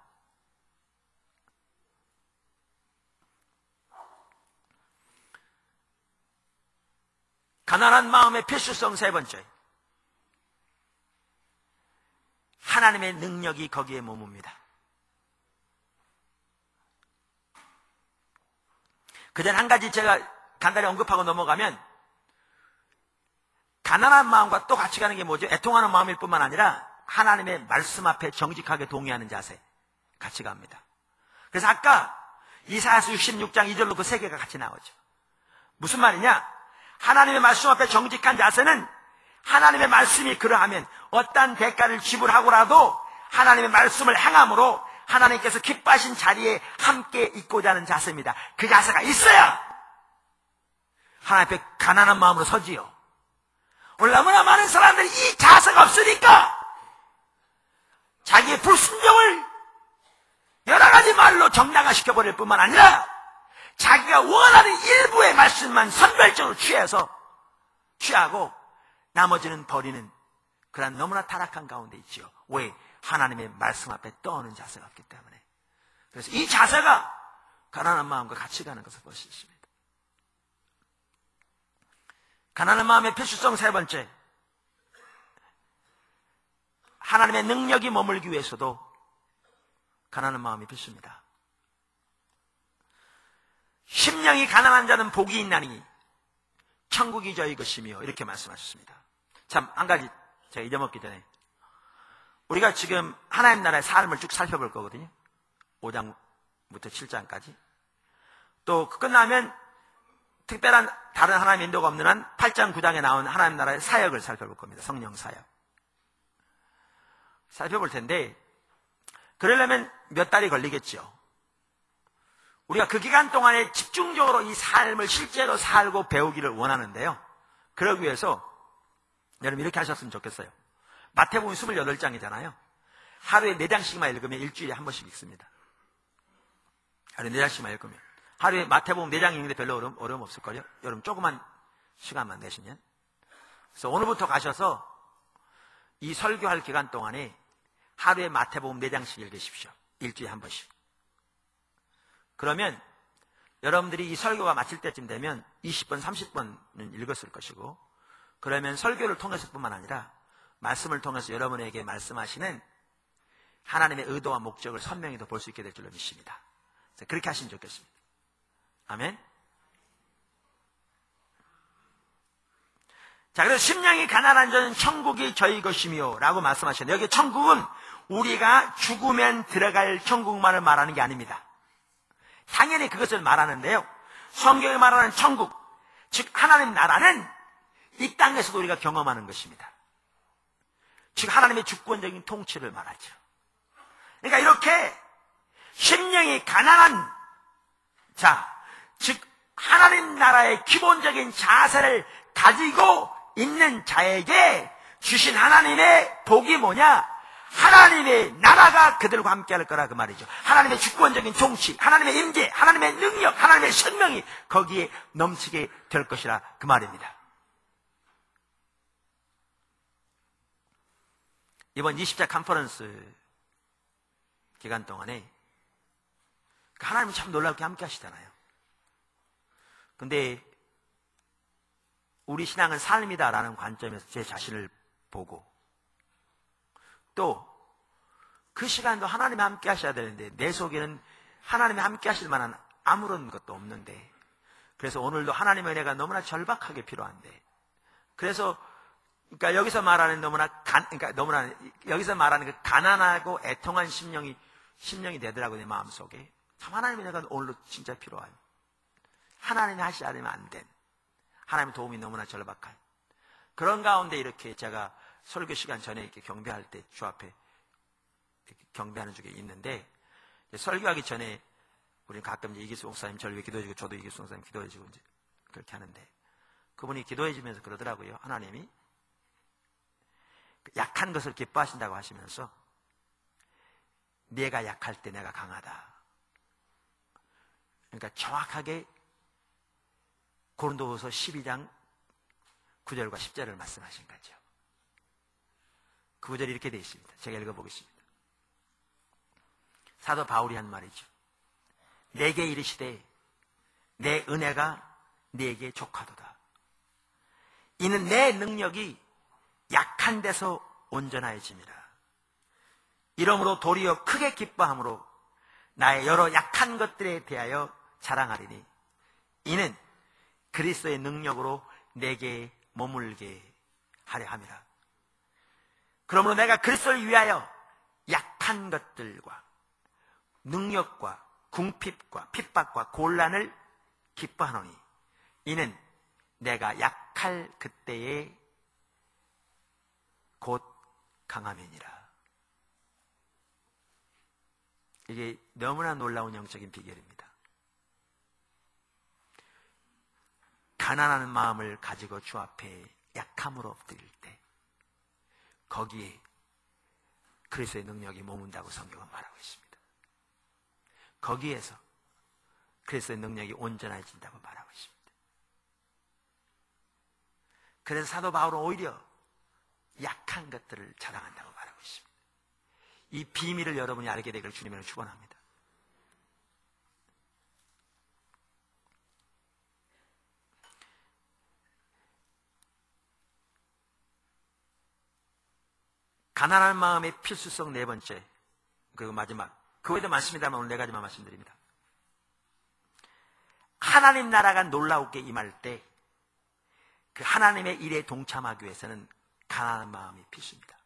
가난한 마음의 필수성 세 번째, 하나님의 능력이 거기에 머뭅니다. 그전 한 가지 제가 간단히 언급하고 넘어가면, 가난한 마음과 또 같이 가는 게 뭐죠? 애통하는 마음일 뿐만 아니라 하나님의 말씀 앞에 정직하게 동의하는 자세 같이 갑니다. 그래서 아까 이사야서 66장 2절로 그 세 개가 같이 나오죠. 무슨 말이냐? 하나님의 말씀 앞에 정직한 자세는 하나님의 말씀이 그러하면 어떠한 대가를 지불하고라도 하나님의 말씀을 행함으로 하나님께서 기뻐하신 자리에 함께 있고자 하는 자세입니다. 그 자세가 있어야 하나님 앞에 가난한 마음으로 서지요. 오늘 너무나 많은 사람들이 이 자세가 없으니까 자기의 불순종을 여러 가지 말로 정당화시켜버릴 뿐만 아니라 자기가 원하는 일부의 말씀만 선별적으로 취하고 나머지는 버리는 그런 너무나 타락한 가운데 있지요. 왜? 하나님의 말씀 앞에 떠오는 자세가 없기 때문에. 그래서 이 자세가 가난한 마음과 같이 가는 것을 볼 수 있습니다. 가난한 마음의 필수성 세 번째, 하나님의 능력이 머물기 위해서도 가난한 마음이 필수입니다. 심령이 가난한 자는 복이 있나니 천국이 저희 것이며 이렇게 말씀하셨습니다. 참, 한 가지 제가 잊어먹기 전에 우리가 지금 하나님 나라의 삶을 쭉 살펴볼 거거든요. 5장부터 7장까지. 또 끝나면 특별한 다른 하나님의 인도가 없는 한 8장 9장에 나온 하나님 나라의 사역을 살펴볼 겁니다. 성령 사역 살펴볼 텐데, 그러려면 몇 달이 걸리겠죠. 우리가 그 기간 동안에 집중적으로 이 삶을 실제로 살고 배우기를 원하는데요. 그러기 위해서 여러분 이렇게 하셨으면 좋겠어요. 마태복음 28장이잖아요. 하루에 4장씩만 읽으면 일주일에 한 번씩 읽습니다. 하루에 4장씩만 읽으면. 하루에 마태복음 4장 읽는데 별로 어려움 없을걸요? 여러분 조그만 시간만 내시면. 그래서 오늘부터 가셔서 이 설교할 기간 동안에 하루에 마태복음 4장씩 읽으십시오. 일주일에 한 번씩. 그러면 여러분들이 이 설교가 마칠 때쯤 되면 20번, 30번은 읽었을 것이고, 그러면 설교를 통해서 뿐만 아니라 말씀을 통해서 여러분에게 말씀하시는 하나님의 의도와 목적을 선명히 더 볼 수 있게 될 줄로 믿습니다. 그렇게 하시면 좋겠습니다. 아멘. 자, 그래서 심령이 가난한 자는 천국이 저희 것이며 라고 말씀하셨는데, 여기 천국은 우리가 죽으면 들어갈 천국만을 말하는 게 아닙니다. 당연히 그것을 말하는데요, 성경이 말하는 천국, 즉 하나님 나라는 이 땅에서도 우리가 경험하는 것입니다. 즉 하나님의 주권적인 통치를 말하죠. 그러니까 이렇게 심령이 가난한 자, 즉 하나님 나라의 기본적인 자세를 가지고 있는 자에게 주신 하나님의 복이 뭐냐? 하나님의 나라가 그들과 함께할 거라 그 말이죠. 하나님의 주권적인 통치, 하나님의 임재, 하나님의 능력, 하나님의 생명이 거기에 넘치게 될 것이라 그 말입니다. 이번 20자 컨퍼런스 기간 동안에 하나님은 참 놀랍게 함께 하시잖아요. 근데 우리 신앙은 삶이다라는 관점에서 제 자신을 보고, 또 그 시간도 하나님이 함께 하셔야 되는데 내 속에는 하나님이 함께 하실 만한 아무런 것도 없는데, 그래서 오늘도 하나님의 은혜가 너무나 절박하게 필요한데, 그래서 그러니까 여기서 말하는 여기서 말하는 그 가난하고 애통한 심령이 되더라고요. 내 마음속에 참 하나님의 은혜가 오늘도 진짜 필요해요. 하나님이 하시지 않으면 안 된, 하나님의 도움이 너무나 절박한 그런 가운데 이렇게 제가 설교 시간 전에 이렇게 경배할 때 주 앞에 이렇게 경배하는 중에 있는데, 설교하기 전에 우리는 가끔 이제 이기수 목사님 저를 위해 기도해주고 저도 이기수 목사님 기도해주고 이제 그렇게 하는데 그분이 기도해 주면서 그러더라고요. 하나님이 약한 것을 기뻐하신다고 하시면서 내가 약할 때 내가 강하다. 그러니까 정확하게 고린도후서 12장 9절과 10절을 말씀하신 거죠. 그 구절이 이렇게 되어 있습니다. 제가 읽어보겠습니다. 사도 바울이 한 말이죠. 내게 이르시되 내 은혜가 네게 족하도다. 이는 내 능력이 약한 데서 온전하여짐이라. 이러므로 도리어 크게 기뻐함으로 나의 여러 약한 것들에 대하여 자랑하리니 이는 그리스도의 능력으로 내게 머물게 하려 함이라. 그러므로 내가 그리스도를 위하여 약한 것들과 능력과 궁핍과 핍박과 곤란을 기뻐하노니 이는 내가 약할 그때에 곧 강함이니라. 이게 너무나 놀라운 영적인 비결입니다. 가난한 마음을 가지고 주 앞에 약함으로 엎드릴 때 거기에 그리스도의 능력이 머문다고 성경은 말하고 있습니다. 거기에서 그리스도의 능력이 온전해진다고 말하고 있습니다. 그래서 사도 바울은 오히려 약한 것들을 자랑한다고 말하고 있습니다. 이 비밀을 여러분이 알게 되기를 주님으로 축원합니다. 가난한 마음의 필수성 네 번째, 그리고 마지막, 그 외에도 많습니다만 오늘 네 가지만 말씀드립니다. 하나님 나라가 놀라우게 임할 때 그 하나님의 일에 동참하기 위해서는 가난한 마음이 필수입니다.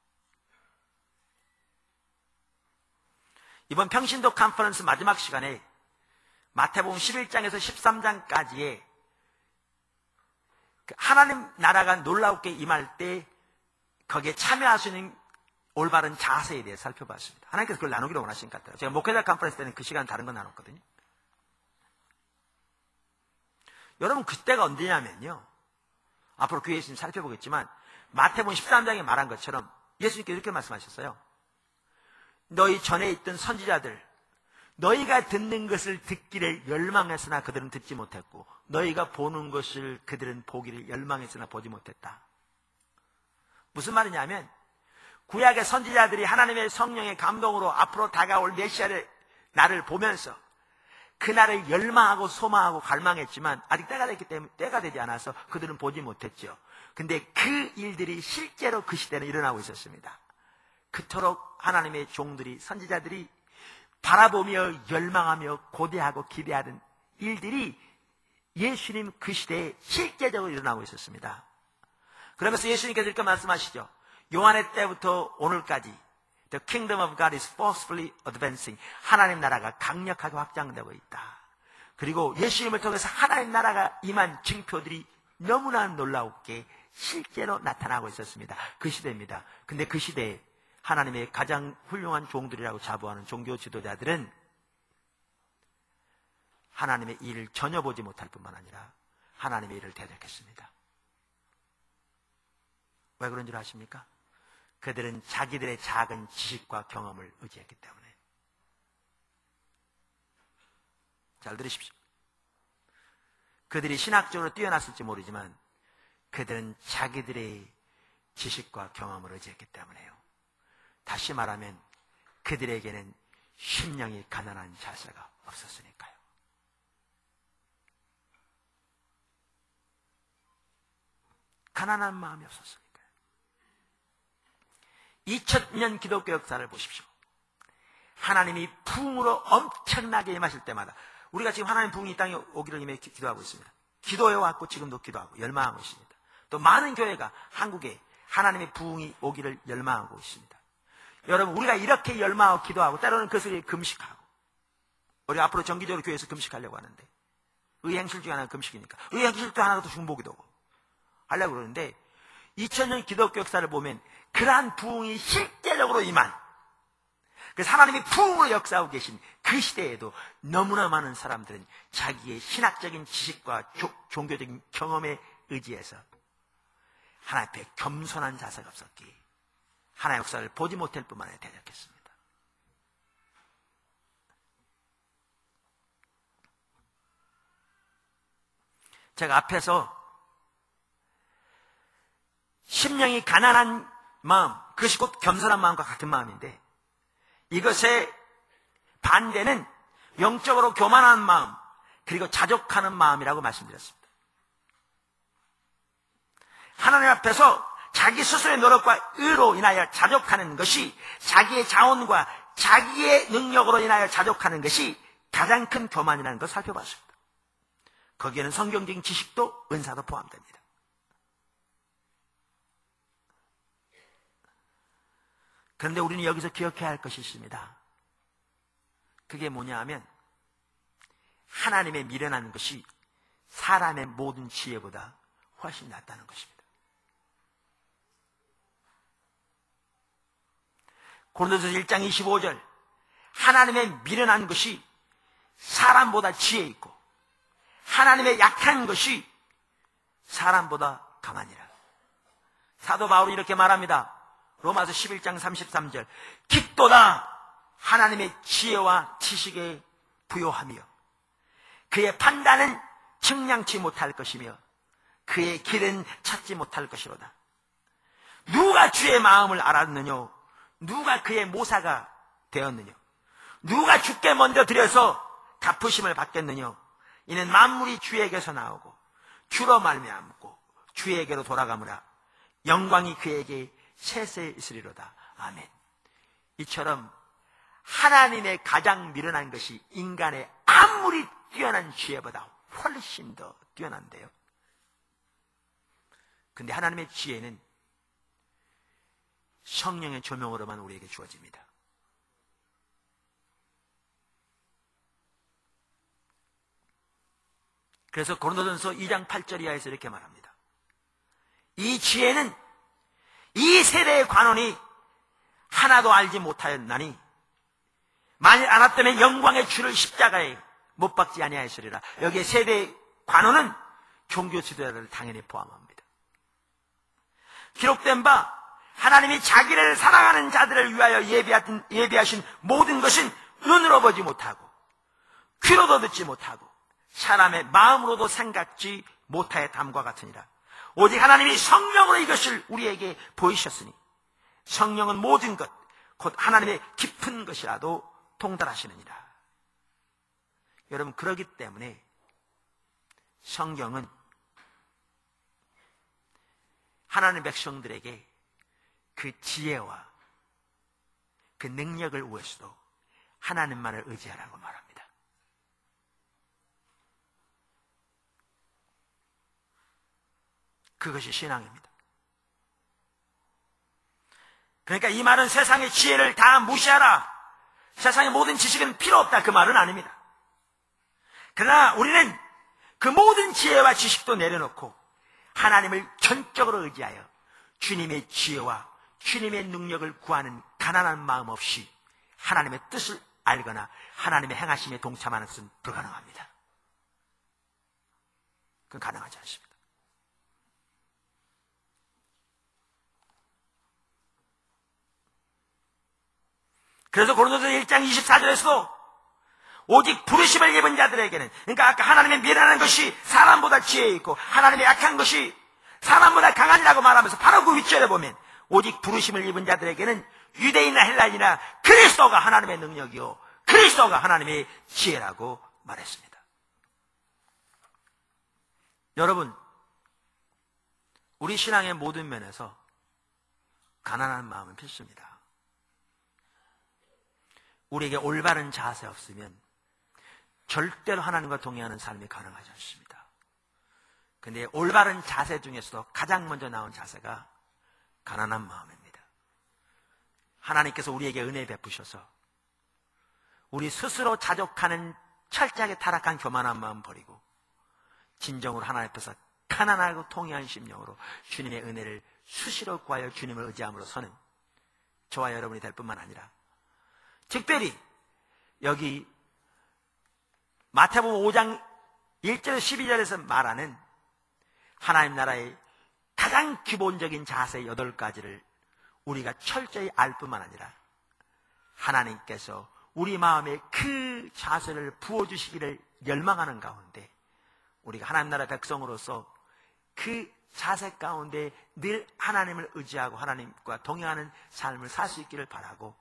이번 평신도 컨퍼런스 마지막 시간에 마태복음 11장에서 13장까지의 그 하나님 나라가 놀라우게 임할 때 거기에 참여할 수 있는 올바른 자세에 대해 살펴봤습니다. 하나님께서 그걸 나누기를 원하신 것 같아요. 제가 목회자 컨퍼런스 때는 그 시간 다른 건 나눴거든요. 여러분 그때가 언제냐면요, 앞으로 교회 예수님 살펴보겠지만 마태복음 13장에 말한 것처럼 예수님께서 이렇게 말씀하셨어요. 너희 전에 있던 선지자들, 너희가 듣는 것을 듣기를 열망했으나 그들은 듣지 못했고 너희가 보는 것을 그들은 보기를 열망했으나 보지 못했다. 무슨 말이냐면 구약의 선지자들이 하나님의 성령의 감동으로 앞으로 다가올 메시아를 나를 보면서 그날을 열망하고 소망하고 갈망했지만 아직 때가 되지 않아서 그들은 보지 못했죠. 근데 그 일들이 실제로 그 시대는 일어나고 있었습니다. 그토록 하나님의 종들이, 선지자들이 바라보며 열망하며 고대하고 기대하던 일들이 예수님 그 시대에 실제적으로 일어나고 있었습니다. 그러면서 예수님께서 이렇게 말씀하시죠. 요한의 때부터 오늘까지 The kingdom of God is forcefully advancing. 하나님 나라가 강력하게 확장되고 있다. 그리고 예수님을 통해서 하나님 나라가 임한 징표들이 너무나 놀라웠게 실제로 나타나고 있었습니다. 그 시대입니다. 근데 그 시대에 하나님의 가장 훌륭한 종들이라고 자부하는 종교 지도자들은 하나님의 일을 전혀 보지 못할 뿐만 아니라 하나님의 일을 대적했습니다. 왜 그런 줄 아십니까? 그들은 자기들의 작은 지식과 경험을 의지했기 때문에. 잘 들으십시오. 그들이 신학적으로 뛰어났을지 모르지만 그들은 자기들의 지식과 경험을 의지했기 때문에요. 다시 말하면 그들에게는 심령이 가난한 자세가 없었으니까요. 가난한 마음이 없었으니까요. 2000년 기독교 역사를 보십시오. 하나님이 부흥으로 엄청나게 임하실 때마다 우리가 지금 하나님 부흥이 이 땅에 오기를 임해 기도하고 있습니다. 기도해왔고 지금도 기도하고 열망하고 있습니다. 또 많은 교회가 한국에 하나님의 부흥이 오기를 열망하고 있습니다. 여러분 우리가 이렇게 열망하고 기도하고 때로는 그것을 금식하고 우리 앞으로 정기적으로 교회에서 금식하려고 하는데 의행실 중에 하나가 금식이니까 의행실 중 하나가 또 중보기도고 하려고 그러는데 2000년 기독교 역사를 보면 그러한 부흥이 실제적으로 임한 그래서 하나님이 부흥으로 역사하고 계신 그 시대에도 너무나 많은 사람들은 자기의 신학적인 지식과 종교적인 경험에 의지해서 하나님 앞에 겸손한 자세가 없었기에 하나님의 역사를 보지 못할 뿐만 아니라 대적했습니다. 제가 앞에서 심령이 가난한 마음, 그것이 곧 겸손한 마음과 같은 마음인데, 이것의 반대는 영적으로 교만한 마음, 그리고 자족하는 마음이라고 말씀드렸습니다. 하나님 앞에서 자기 스스로의 노력과 의로 인하여 자족하는 것이, 자기의 자원과 자기의 능력으로 인하여 자족하는 것이 가장 큰 교만이라는 것을 살펴봤습니다. 거기에는 성경적인 지식도 은사도 포함됩니다. 그런데 우리는 여기서 기억해야 할 것이 있습니다. 그게 뭐냐 하면 하나님의 미련한 것이 사람의 모든 지혜보다 훨씬 낫다는 것입니다. 고린도전서 1장 25절, 하나님의 미련한 것이 사람보다 지혜 있고 하나님의 약한 것이 사람보다 강하니라. 사도 바울이 이렇게 말합니다. 로마서 11장 33절, 깊도다 하나님의 지혜와 지식에 부요하며 그의 판단은 측량치 못할 것이며 그의 길은 찾지 못할 것이로다. 누가 주의 마음을 알았느냐? 누가 그의 모사가 되었느냐? 누가 주께 먼저 드려서 갚으심을 받겠느냐? 이는 만물이 주에게서 나오고 주로 말미암고 주에게로 돌아가므라. 영광이 그에게 세세 있으리로다. 아멘. 이처럼 하나님의 가장 미련한 것이 인간의 아무리 뛰어난 지혜보다 훨씬 더 뛰어난데요. 근데 하나님의 지혜는 성령의 조명으로만 우리에게 주어집니다. 그래서 고린도전서 2장 8절 이하에서 이렇게 말합니다. 이 지혜는 이 세대의 관원이 하나도 알지 못하였나니 만일 알았다면 영광의 주를 십자가에 못 박지 아니하였으리라. 여기에 세대의 관원은 종교 지도자를 당연히 포함합니다. 기록된 바 하나님이 자기를 사랑하는 자들을 위하여 예비하신 모든 것은 눈으로 보지 못하고 귀로도 듣지 못하고 사람의 마음으로도 생각지 못하여 담과 같으니라. 오직 하나님이 성령으로 이것을 우리에게 보이셨으니 성령은 모든 것 곧 하나님의 깊은 것이라도 통달하시느니라. 여러분, 그러기 때문에 성경은 하나님의 백성들에게 그 지혜와 그 능력을 위해서도 하나님만을 의지하라고 말합니다. 그것이 신앙입니다. 그러니까 이 말은 세상의 지혜를 다 무시하라, 세상의 모든 지식은 필요 없다, 그 말은 아닙니다. 그러나 우리는 그 모든 지혜와 지식도 내려놓고 하나님을 전적으로 의지하여 주님의 지혜와 주님의 능력을 구하는 가난한 마음 없이 하나님의 뜻을 알거나 하나님의 행하심에 동참하는 것은 불가능합니다. 그건 가능하지 않습니다. 그래서 고린도서 1장 24절에서도 오직 부르심을 입은 자들에게는, 그러니까 아까 하나님의 미련한 것이 사람보다 지혜 있고 하나님의 약한 것이 사람보다 강하니라고 말하면서 바로 그 윗절에 보면 오직 부르심을 입은 자들에게는 유대인이나 헬라인이나 그리스도가 하나님의 능력이요 그리스도가 하나님의 지혜라고 말했습니다. 여러분, 우리 신앙의 모든 면에서 가난한 마음은 필수입니다. 우리에게 올바른 자세 없으면 절대로 하나님과 동행하는 삶이 가능하지 않습니다. 그런데 올바른 자세 중에서도 가장 먼저 나온 자세가 가난한 마음입니다. 하나님께서 우리에게 은혜 베푸셔서 우리 스스로 자족하는 철저하게 타락한 교만한 마음 버리고 진정으로 하나님 앞에서 가난하고 통회한 심령으로 주님의 은혜를 수시로 구하여 주님을 의지함으로써는 저와 여러분이 될 뿐만 아니라 특별히 여기 마태복음 5장 1절 12절에서 말하는 하나님 나라의 가장 기본적인 자세 8가지를 우리가 철저히 알 뿐만 아니라 하나님께서 우리 마음에 그 자세를 부어주시기를 열망하는 가운데 우리가 하나님 나라 백성으로서 그 자세 가운데 늘 하나님을 의지하고 하나님과 동행하는 삶을 살 수 있기를 바라고,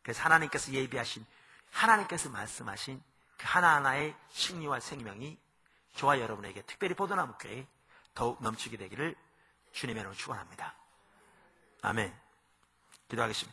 그래서 하나님께서 예비하신, 하나님께서 말씀하신 그 하나하나의 승리와 생명이 저와 여러분에게, 특별히 포도나무 교회에 더욱 넘치게 되기를 주님의 이름으로 축원합니다. 아멘. 기도하겠습니다.